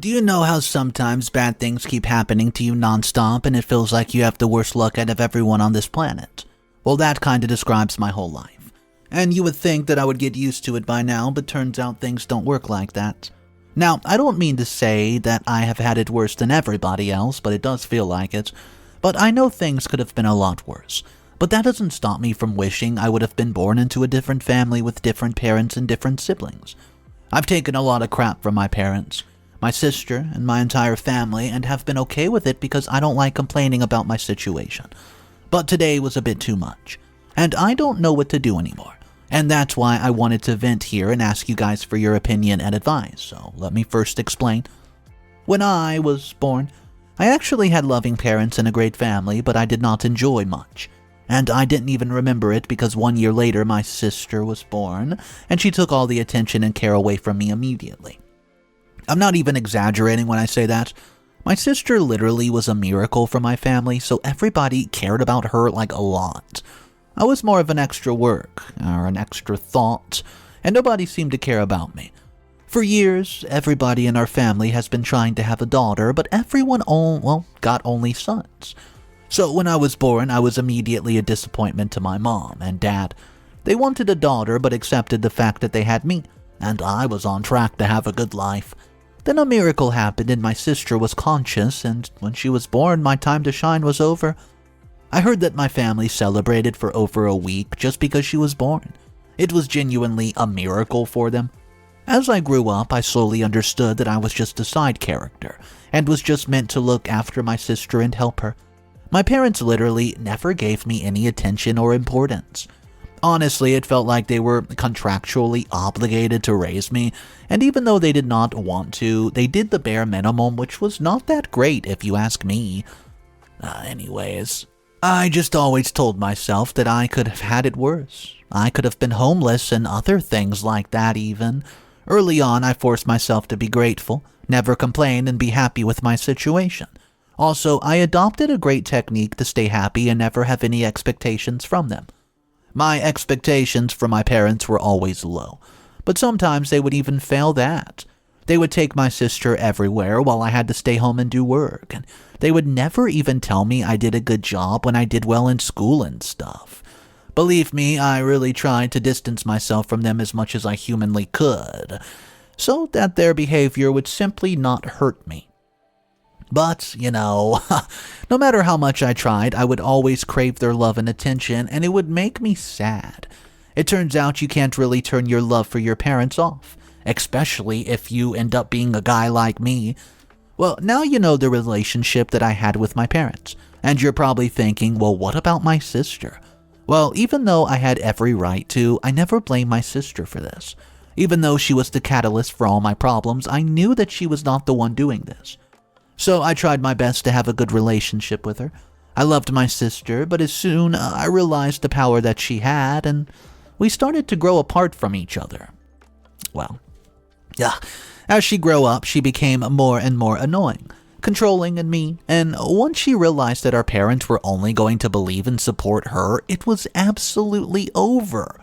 Do you know how sometimes bad things keep happening to you nonstop and it feels like you have the worst luck out of everyone on this planet? Well, that kinda describes my whole life. And you would think that I would get used to it by now, but turns out things don't work like that. Now, I don't mean to say that I have had it worse than everybody else, but it does feel like it. But I know things could have been a lot worse. But that doesn't stop me from wishing I would have been born into a different family with different parents and different siblings. I've taken a lot of crap from my parents, my sister, and my entire family, and have been okay with it because I don't like complaining about my situation. But today was a bit too much, and I don't know what to do anymore. And that's why I wanted to vent here and ask you guys for your opinion and advice. So let me first explain. When I was born, I actually had loving parents and a great family, but I did not enjoy much. And I didn't even remember it because 1 year later my sister was born, and she took all the attention and care away from me immediately. I'm not even exaggerating when I say that. My sister literally was a miracle for my family, so everybody cared about her like a lot. I was more of an extra work, or an extra thought, and nobody seemed to care about me. For years, everybody in our family has been trying to have a daughter, but everyone got only sons. So when I was born, I was immediately a disappointment to my mom and dad. They wanted a daughter, but accepted the fact that they had me, and I was on track to have a good life. Then a miracle happened and my sister was conscious, and when she was born, my time to shine was over. I heard that my family celebrated for over a week just because she was born. It was genuinely a miracle for them. As I grew up, I slowly understood that I was just a side character, and was just meant to look after my sister and help her. My parents literally never gave me any attention or importance. Honestly, it felt like they were contractually obligated to raise me, and even though they did not want to, they did the bare minimum, which was not that great if you ask me. Anyways, I just always told myself that I could have had it worse. I could have been homeless and other things like that even. Early on, I forced myself to be grateful, never complain, and be happy with my situation. Also, I adopted a great technique to stay happy and never have any expectations from them. My expectations from my parents were always low, but sometimes they would even fail that. They would take my sister everywhere while I had to stay home and do work, and they would never even tell me I did a good job when I did well in school and stuff. Believe me, I really tried to distance myself from them as much as I humanly could, so that their behavior would simply not hurt me. But, no matter how much I tried, I would always crave their love and attention, and it would make me sad. It turns out you can't really turn your love for your parents off, especially if you end up being a guy like me. Well, now you know the relationship that I had with my parents, and you're probably thinking, well, what about my sister? Well, even though I had every right to, I never blamed my sister for this. Even though she was the catalyst for all my problems, I knew that she was not the one doing this. So I tried my best to have a good relationship with her. I loved my sister, but as soon I realized the power that she had, and we started to grow apart from each other. Well, as she grew up, she became more and more annoying, controlling and mean, and once she realized that our parents were only going to believe and support her, it was absolutely over.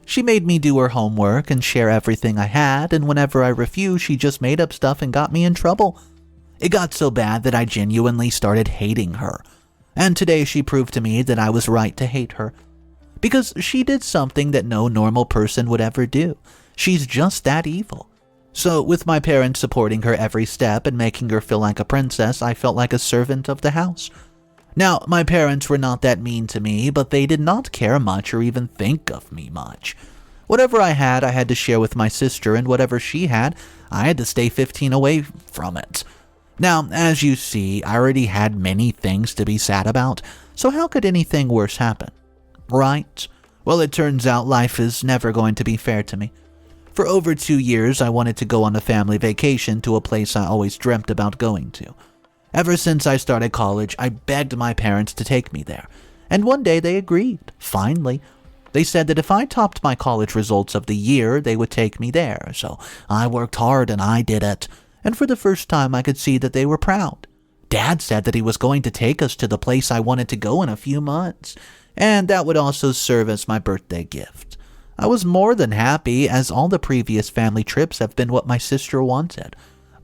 She made me do her homework and share everything I had, and whenever I refused, she just made up stuff and got me in trouble. It got so bad that I genuinely started hating her, and today she proved to me that I was right to hate her. Because she did something that no normal person would ever do. She's just that evil. So with my parents supporting her every step and making her feel like a princess, I felt like a servant of the house. Now, my parents were not that mean to me, but they did not care much or even think of me much. Whatever I had to share with my sister, and whatever she had, I had to stay 15 away from it. Now, as you see, I already had many things to be sad about, so how could anything worse happen? Right? Well, it turns out life is never going to be fair to me. For over 2 years, I wanted to go on a family vacation to a place I always dreamt about going to. Ever since I started college, I begged my parents to take me there, and one day they agreed, finally. They said that if I topped my college results of the year, they would take me there, so I worked hard and I did it. And for the first time, I could see that they were proud. Dad said that he was going to take us to the place I wanted to go in a few months, and that would also serve as my birthday gift. I was more than happy, as all the previous family trips have been what my sister wanted.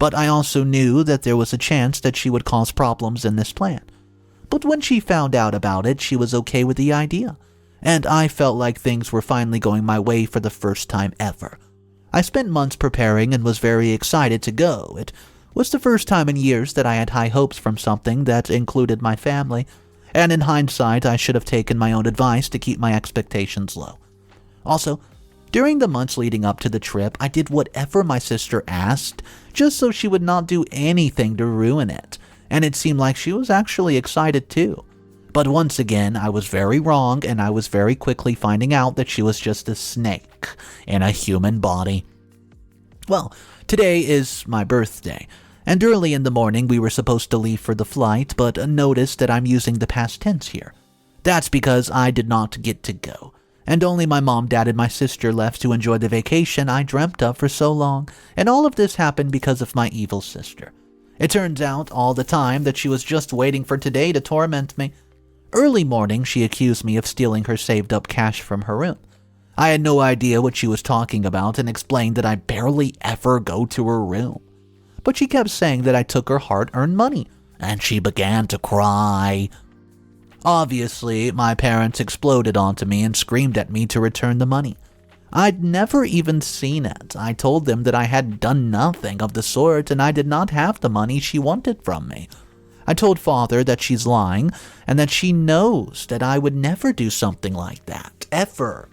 but I also knew that there was a chance that she would cause problems in this plan. But when she found out about it, she was okay with the idea, and I felt like things were finally going my way for the first time ever. I spent months preparing and was very excited to go. It was the first time in years that I had high hopes from something that included my family, and in hindsight, I should have taken my own advice to keep my expectations low. Also, during the months leading up to the trip, I did whatever my sister asked, just so she would not do anything to ruin it, and it seemed like she was actually excited too. But once again, I was very wrong, and I was very quickly finding out that she was just a snake in a human body. Well, today is my birthday, and early in the morning we were supposed to leave for the flight, but noticed that I'm using the past tense here. That's because I did not get to go, and only my mom, dad, and my sister left to enjoy the vacation I dreamt of for so long, and all of this happened because of my evil sister. It turns out all the time that she was just waiting for today to torment me. Early morning, she accused me of stealing her saved-up cash from her room. I had no idea what she was talking about and explained that I barely ever go to her room. But she kept saying that I took her hard-earned money, and she began to cry. Obviously, my parents exploded onto me and screamed at me to return the money. I'd never even seen it. I told them that I had done nothing of the sort and I did not have the money she wanted from me. I told Father that she's lying and that she knows that I would never do something like that, ever.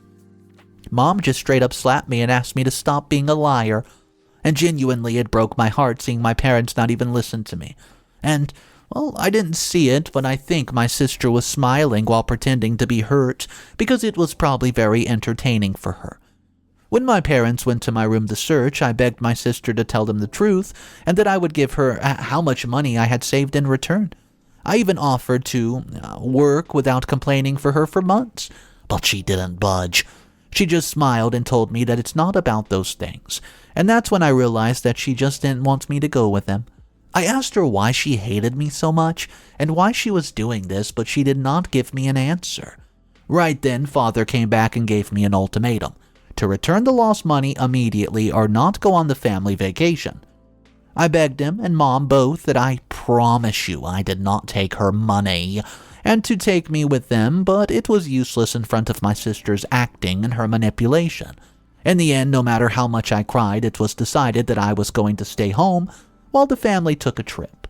Mom just straight up slapped me and asked me to stop being a liar. And genuinely, it broke my heart seeing my parents not even listen to me. And, well, I didn't see it, but I think my sister was smiling while pretending to be hurt because it was probably very entertaining for her. When my parents went to my room to search, I begged my sister to tell them the truth and that I would give her how much money I had saved in return. I even offered to work without complaining for her for months, but she didn't budge. She just smiled and told me that it's not about those things, and that's when I realized that she just didn't want me to go with them. I asked her why she hated me so much and why she was doing this, but she did not give me an answer. Right then, Father came back and gave me an ultimatum: to return the lost money immediately or not go on the family vacation. I begged him and Mom both that I promise you I did not take her money, and to take me with them, but it was useless in front of my sister's acting and her manipulation. In the end, no matter how much I cried, it was decided that I was going to stay home while the family took a trip.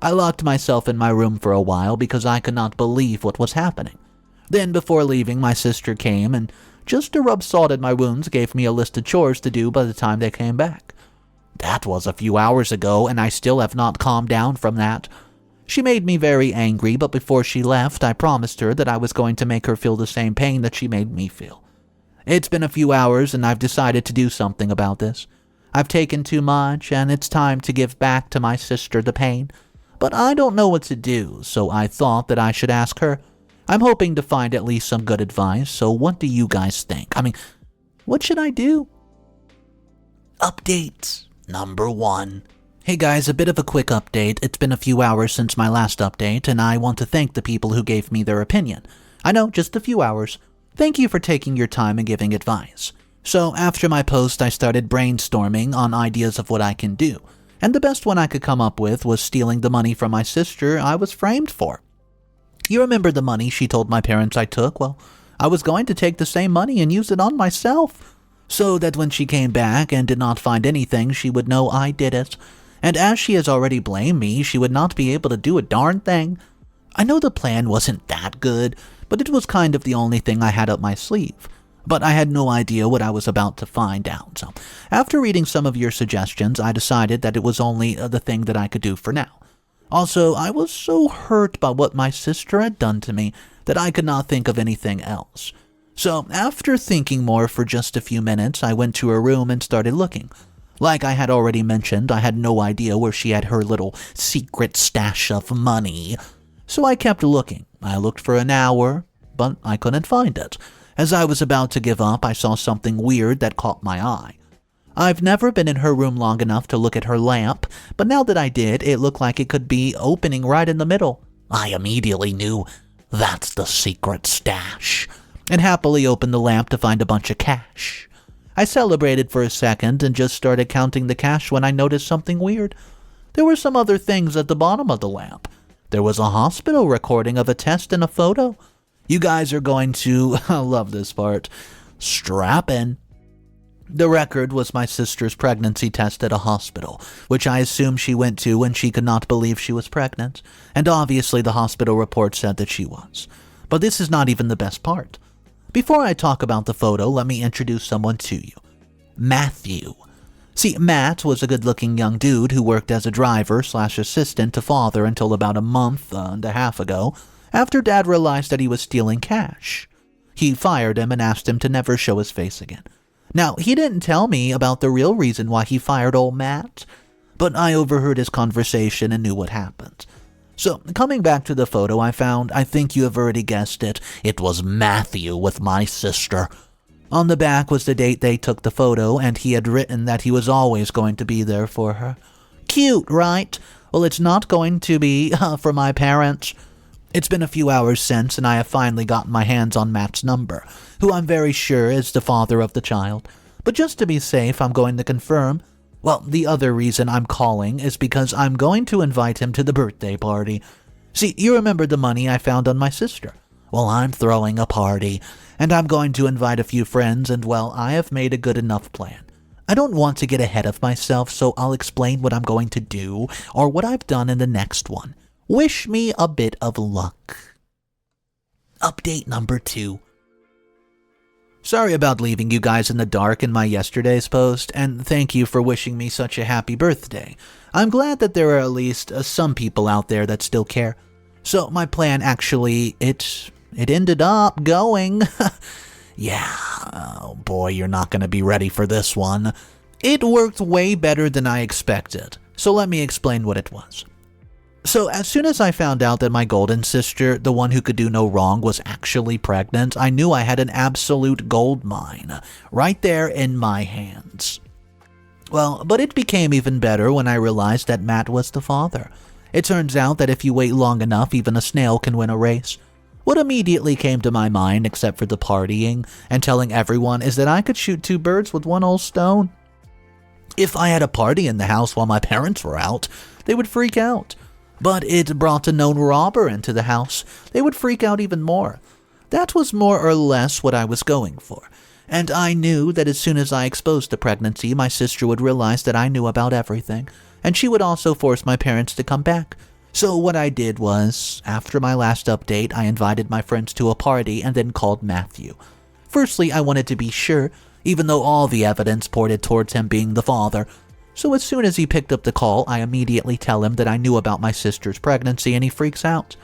I locked myself in my room for a while because I could not believe what was happening. Then, before leaving, my sister came and, just to rub salt in my wounds, gave me a list of chores to do by the time they came back. That was a few hours ago, and I still have not calmed down from that. She made me very angry, but before she left, I promised her that I was going to make her feel the same pain that she made me feel. It's been a few hours, and I've decided to do something about this. I've taken too much, and it's time to give back to my sister the pain. But I don't know what to do, so I thought that I should ask her. I'm hoping to find at least some good advice, so what do you guys think? What should I do? Update number 1. Hey guys, a bit of a quick update. It's been a few hours since my last update, and I want to thank the people who gave me their opinion. I know, just a few hours. Thank you for taking your time and giving advice. So after my post, I started brainstorming on ideas of what I can do, and the best one I could come up with was stealing the money from my sister I was framed for. You remember the money she told my parents I took? Well, I was going to take the same money and use it on myself, so that when she came back and did not find anything, she would know I did it. And as she has already blamed me, she would not be able to do a darn thing. I know the plan wasn't that good, but it was kind of the only thing I had up my sleeve. But I had no idea what I was about to find out, so after reading some of your suggestions, I decided that it was only the thing that I could do for now. Also, I was so hurt by what my sister had done to me that I could not think of anything else. So, after thinking more for just a few minutes, I went to her room and started looking. Like I had already mentioned, I had no idea where she had her little secret stash of money. So I kept looking. I looked for an hour, but I couldn't find it. As I was about to give up, I saw something weird that caught my eye. I've never been in her room long enough to look at her lamp, but now that I did, it looked like it could be opening right in the middle. I immediately knew that's the secret stash, and happily opened the lamp to find a bunch of cash. I celebrated for a second and just started counting the cash when I noticed something weird. There were some other things at the bottom of the lamp. There was a hospital recording of a test and a photo. You guys are going to, I love this part, strap in. The record was my sister's pregnancy test at a hospital, which I assume she went to when she could not believe she was pregnant, and obviously the hospital report said that she was. But this is not even the best part. Before I talk about the photo, let me introduce someone to you. Matthew. See, Matt was a good-looking young dude who worked as a driver/assistant to father until about a month and a half ago, after Dad realized that he was stealing cash. He fired him and asked him to never show his face again. Now, he didn't tell me about the real reason why he fired old Matt, but I overheard his conversation and knew what happened. So, coming back to the photo I found, I think you have already guessed it, it was Matthew with my sister. On the back was the date they took the photo, and he had written that he was always going to be there for her. Cute, right? Well, it's not going to be for my parents. It's been a few hours since, and I have finally gotten my hands on Matt's number, who I'm very sure is the father of the child. But just to be safe, I'm going to confirm. Well, the other reason I'm calling is because I'm going to invite him to the birthday party. See, you remember the money I found on my sister? Well, I'm throwing a party, and I'm going to invite a few friends, and well, I have made a good enough plan. I don't want to get ahead of myself, so I'll explain what I'm going to do, or what I've done in the next one. Wish me a bit of luck. Update number 2. Sorry about leaving you guys in the dark in my yesterday's post, and thank you for wishing me such a happy birthday. I'm glad that there are at least some people out there that still care. So my plan actually, it ended up going. Yeah, oh boy, you're not going to be ready for this one. It worked way better than I expected, so let me explain what it was. So as soon as I found out that my golden sister, the one who could do no wrong, was actually pregnant, I knew I had an absolute gold mine right there in my hands. Well, but it became even better when I realized that Matt was the father. It turns out that if you wait long enough, even a snail can win a race. What immediately came to my mind, except for the partying and telling everyone, is that I could shoot 2 birds with one old stone. If I had a party in the house while my parents were out, they would freak out. But it brought a known robber into the house. They would freak out even more. That was more or less what I was going for. And I knew that as soon as I exposed the pregnancy, my sister would realize that I knew about everything, and she would also force my parents to come back. So what I did was, after my last update, I invited my friends to a party and then called Matthew. Firstly, I wanted to be sure, even though all the evidence pointed towards him being the father. So as soon as he picked up the call, I immediately tell him that I knew about my sister's pregnancy, and he freaks out.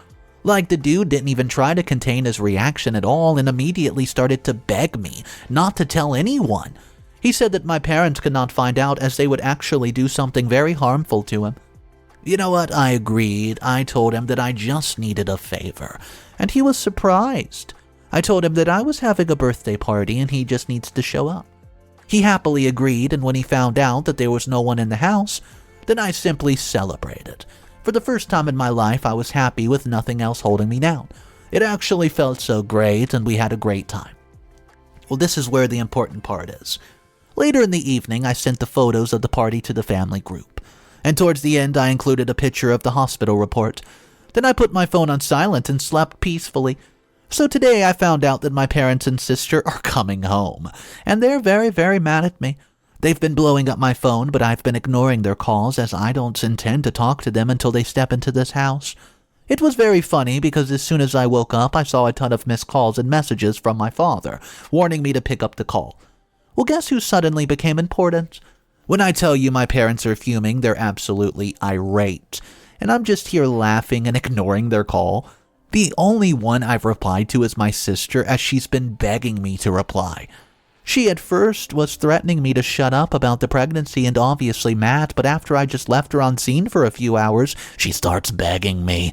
Like, the dude didn't even try to contain his reaction at all and immediately started to beg me not to tell anyone. He said that my parents could not find out as they would actually do something very harmful to him. You know what? I agreed. I told him that I just needed a favor, and he was surprised. I told him that I was having a birthday party and he just needs to show up. He happily agreed, and when he found out that there was no one in the house, then I simply celebrated. For the first time in my life, I was happy with nothing else holding me down. It actually felt so great, and we had a great time. Well, this is where the important part is. Later in the evening, I sent the photos of the party to the family group, and towards the end, I included a picture of the hospital report. Then I put my phone on silent and slept peacefully. So today I found out that my parents and sister are coming home, and they're very, very mad at me. They've been blowing up my phone, but I've been ignoring their calls as I don't intend to talk to them until they step into this house. It was very funny because as soon as I woke up, I saw a ton of missed calls and messages from my father, warning me to pick up the call. Well, guess who suddenly became important? When I tell you my parents are fuming, they're absolutely irate, and I'm just here laughing and ignoring their call. The only one I've replied to is my sister, as she's been begging me to reply. She at first was threatening me to shut up about the pregnancy and obviously Matt, but after I just left her on scene for a few hours, she starts begging me.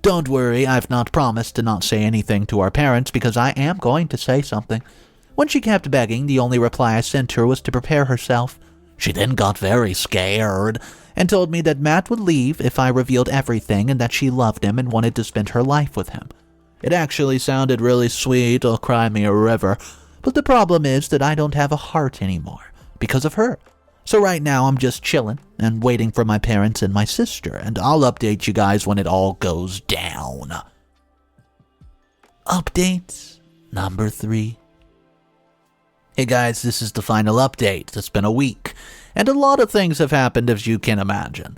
Don't worry, I've not promised to not say anything to our parents because I am going to say something. When she kept begging, the only reply I sent her was to prepare herself. She then got very scared and told me that Matt would leave if I revealed everything and that she loved him and wanted to spend her life with him. It actually sounded really sweet, or cry me a river. But the problem is that I don't have a heart anymore because of her. So right now I'm just chilling and waiting for my parents and my sister, and I'll update you guys when it all goes down. Update number 3. Hey guys, this is the final update. It's been a week, and a lot of things have happened, as you can imagine.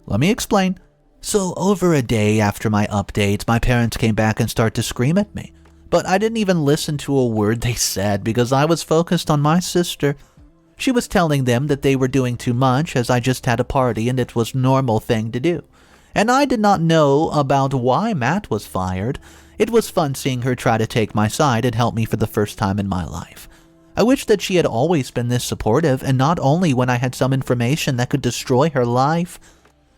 Let me explain. So over a day after my update, my parents came back and started to scream at me. But I didn't even listen to a word they said because I was focused on my sister. She was telling them that they were doing too much as I just had a party and it was a normal thing to do. And I did not know about why Matt was fired. It was fun seeing her try to take my side and help me for the first time in my life. I wish that she had always been this supportive, and not only when I had some information that could destroy her life.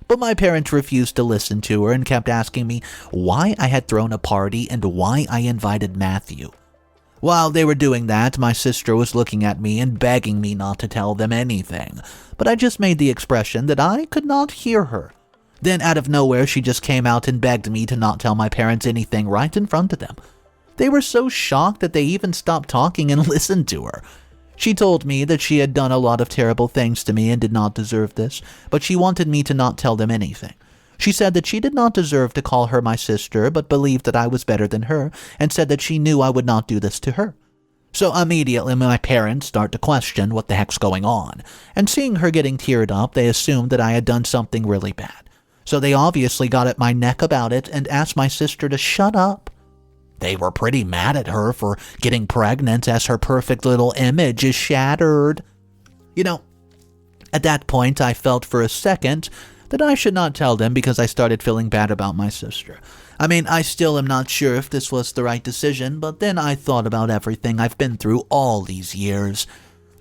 But my parents refused to listen to her and kept asking me why I had thrown a party and why I invited Matthew. While they were doing that, my sister was looking at me and begging me not to tell them anything, but I just made the expression that I could not hear her. Then out of nowhere, she just came out and begged me to not tell my parents anything right in front of them. They were so shocked that they even stopped talking and listened to her. She told me that she had done a lot of terrible things to me and did not deserve this, but she wanted me to not tell them anything. She said that she did not deserve to call her my sister, but believed that I was better than her, and said that she knew I would not do this to her. So immediately my parents start to question what the heck's going on, and seeing her getting teared up, they assumed that I had done something really bad. So they obviously got at my neck about it and asked my sister to shut up. They were pretty mad at her for getting pregnant as her perfect little image is shattered. You know, at that point I felt for a second that I should not tell them because I started feeling bad about my sister. I mean, I still am not sure if this was the right decision, but then I thought about everything I've been through all these years.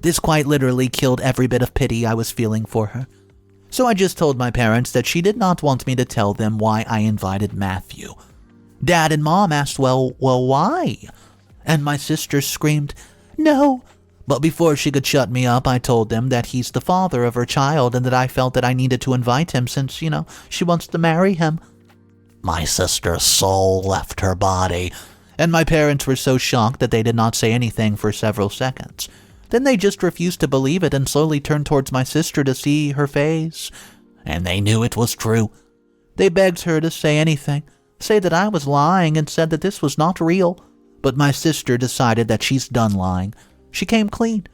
This quite literally killed every bit of pity I was feeling for her. So I just told my parents that she did not want me to tell them why I invited Matthew. Dad and Mom asked, well, why? And my sister screamed, no. But before she could shut me up, I told them that he's the father of her child and that I felt that I needed to invite him since, she wants to marry him. My sister's soul left her body, and my parents were so shocked that they did not say anything for several seconds. Then they just refused to believe it and slowly turned towards my sister to see her face. And they knew it was true. They begged her to say anything, say that I was lying and said that this was not real. But my sister decided that she's done lying. She came clean.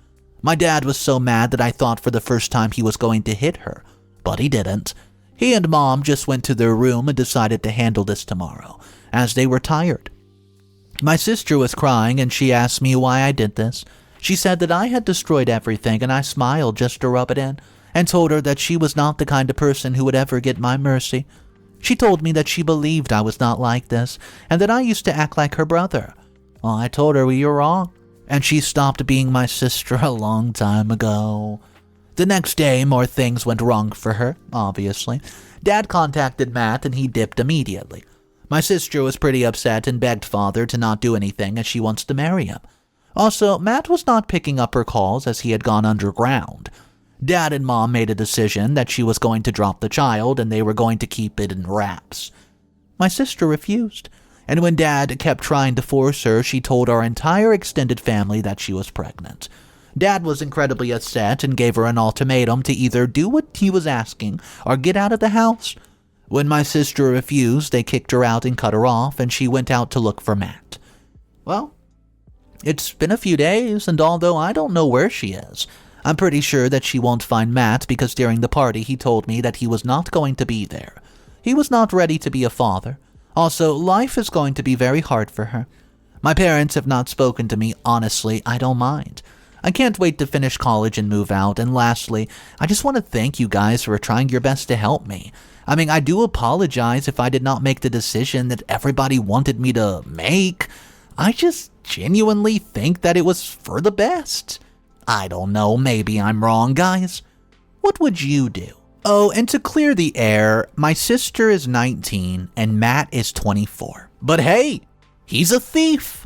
My dad was so mad that I thought for the first time he was going to hit her. But he didn't. He and Mom just went to their room and decided to handle this tomorrow, as they were tired. My sister was crying and she asked me why I did this. She said that I had destroyed everything, and I smiled just to rub it in, and told her that she was not the kind of person who would ever get my mercy. She told me that she believed I was not like this, and that I used to act like her brother. Well, I told her, well, you're wrong, and she stopped being my sister a long time ago. The next day, more things went wrong for her, obviously. Dad contacted Matt, and he dipped immediately. My sister was pretty upset and begged Father to not do anything as she wants to marry him. Also, Matt was not picking up her calls as he had gone underground. Dad and Mom made a decision that she was going to drop the child and they were going to keep it in wraps. My sister refused, and when Dad kept trying to force her, she told our entire extended family that she was pregnant. Dad was incredibly upset and gave her an ultimatum to either do what he was asking or get out of the house. When my sister refused, they kicked her out and cut her off, and she went out to look for Matt. Well, it's been a few days, and although I don't know where she is, I'm pretty sure that she won't find Matt because during the party he told me that he was not going to be there. He was not ready to be a father. Also, life is going to be very hard for her. My parents have not spoken to me. Honestly, I don't mind. I can't wait to finish college and move out, and lastly, I just want to thank you guys for trying your best to help me. I mean, I do apologize if I did not make the decision that everybody wanted me to make. I just genuinely think that it was for the best. I don't know, maybe I'm wrong, guys. What would you do? Oh, and to clear the air, my sister is 19 and Matt is 24. But hey, he's a thief.